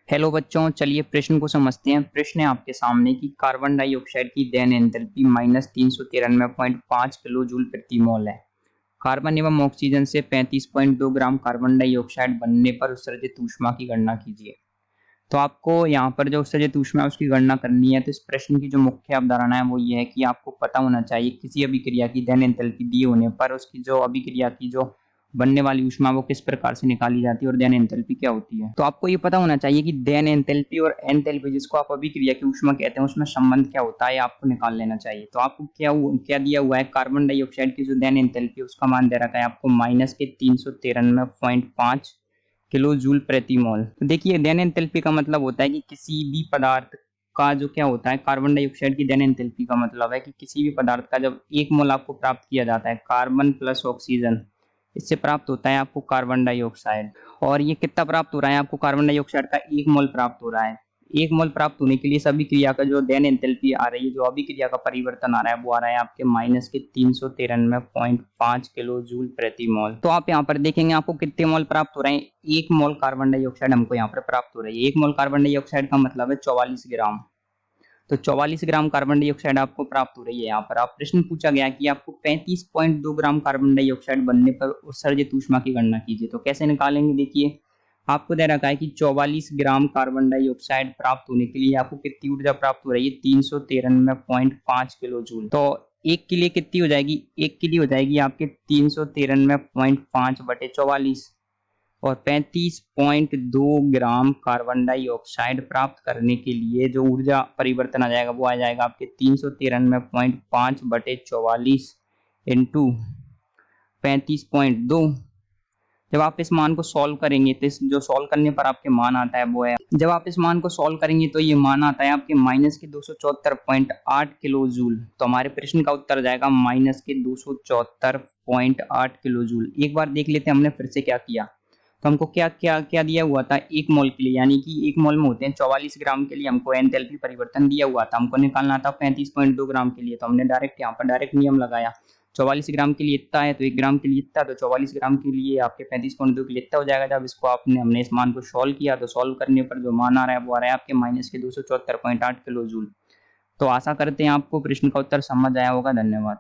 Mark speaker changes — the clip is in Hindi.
Speaker 1: हेलो बच्चों, चलिए प्रश्न को समझते हैं। प्रश्न है आपके सामने कि कार्बन डाइऑक्साइड की दहन एंथैल्पी -393.5 किलो जूल प्रति मोल है। कार्बन एवं ऑक्सीजन से 35.2 ग्राम कार्बन डाइऑक्साइड बनने पर उत्सर्जित ऊष्मा की गणना कीजिए। तो आपको यहाँ पर जो उत्सर्जित ऊष्मा है उसकी गणना करनी है। तो इस प्रश्न की जो मुख्य अवधारणा है वो ये है कि आपको पता होना चाहिए किसी अभिक्रिया की दहन एंथैल्पी दिए होने पर उसकी जो अभिक्रिया की जो बनने वाली ऊष्मा वो किस प्रकार से निकाली जाती है और दहन एंथैल्पी क्या होती है। तो आपको ये पता होना चाहिए कि दहन एंथैल्पी और एंथैल्पी जिसको आप अभिक्रिया की ऊष्मा कहते हैं उसमें संबंध क्या होता है आपको निकाल लेना चाहिए। तो आपको क्या दिया हुआ है, कार्बन डाइऑक्साइड की जो दहन एंथैल्पी उसका मान दे रखा है आपको -393.5 किलो जूल प्रति मोल। तो देखिए दहन एंथैल्पी का मतलब होता है कि किसी भी पदार्थ का जो क्या होता है, कार्बन डाइऑक्साइड की दहन एंथैल्पी का मतलब है कि किसी भी पदार्थ का जब 1 मोल आपको प्राप्त किया जाता है कार्बन प्लस ऑक्सीजन, इससे प्राप्त होता है आपको कार्बन डाइऑक्साइड। और ये कितना प्राप्त हो रहा है आपको, कार्बन डाइऑक्साइड का 1 मोल प्राप्त हो रहा है। 1 मोल प्राप्त होने के लिए सभी क्रिया का जो दहन एंथैल्पी आ रही है, जो अभिक्रिया का परिवर्तन आ रहा है वो आ रहा है आपके -393.5 किलो जूल प्रति मोल। तो आप यहाँ पर देखेंगे आपको कितने मोल प्राप्त हो रहे हैं। 1 मोल कार्बन डाइऑक्साइड हमको यहाँ पर प्राप्त हो रही है। 1 मोल कार्बन डाइऑक्साइड का मतलब है 44 ग्राम। तो 44 ग्राम कार्बन डाइऑक्साइड आपको प्राप्त हो रही है। यहाँ पर आप प्रश्न पूछा गया कि आपको 35.2 ग्राम कार्बन डाइऑक्साइड बनने पर उत्सर्जित ऊष्मा की गणना कीजिए। तो कैसे निकालेंगे, देखिए आपको दे रखा है कि 44 ग्राम कार्बन डाइऑक्साइड प्राप्त होने के लिए आपको कितनी ऊर्जा प्राप्त हो रही है, 393.5 किलो जूल। तो एक के लिए कितनी हो जाएगी, एक के लिए हो जाएगी आपके 393.5 बटे 44 और 35.2 ग्राम कार्बन डाइऑक्साइड प्राप्त करने के लिए जो ऊर्जा परिवर्तन आ जाएगा वो आ जाएगा आपके 393.5 बटे 44 इंटू 35.2। जब आप इस मान को सॉल्व करेंगे तो इस जो सॉल्व करने पर आपके मान आता है वो है, जब आप इस मान को सॉल्व करेंगे तो ये मान आता है आपके -274.8 किलो जूल। तो हमारे प्रश्न का उत्तर जाएगा -274.8 किलो जूल। एक बार देख लेते हैं हमने फिर से क्या किया। तो हमको क्या क्या क्या दिया हुआ था, 1 मोल के लिए, यानी कि 1 मोल में होते हैं 44 ग्राम के लिए हमको एंथैल्पी परिवर्तन दिया हुआ था। हमको निकालना था 35.2 ग्राम के लिए। तो हमने डायरेक्ट यहाँ पर डायरेक्ट नियम लगाया, 44 ग्राम के लिए इतना है तो 1 ग्राम के लिए इतना, तो 44 ग्राम के लिए आपके 35.2 के लिए इतना हो जाएगा। जब इसको हमने इस मान को सॉल्व किया तो सॉल्व करने पर जो मान आ रहा है वो आ रहा है आपके -274.8 किलो जूल। तो आशा करते हैं आपको प्रश्न का उत्तर समझ आया होगा। धन्यवाद।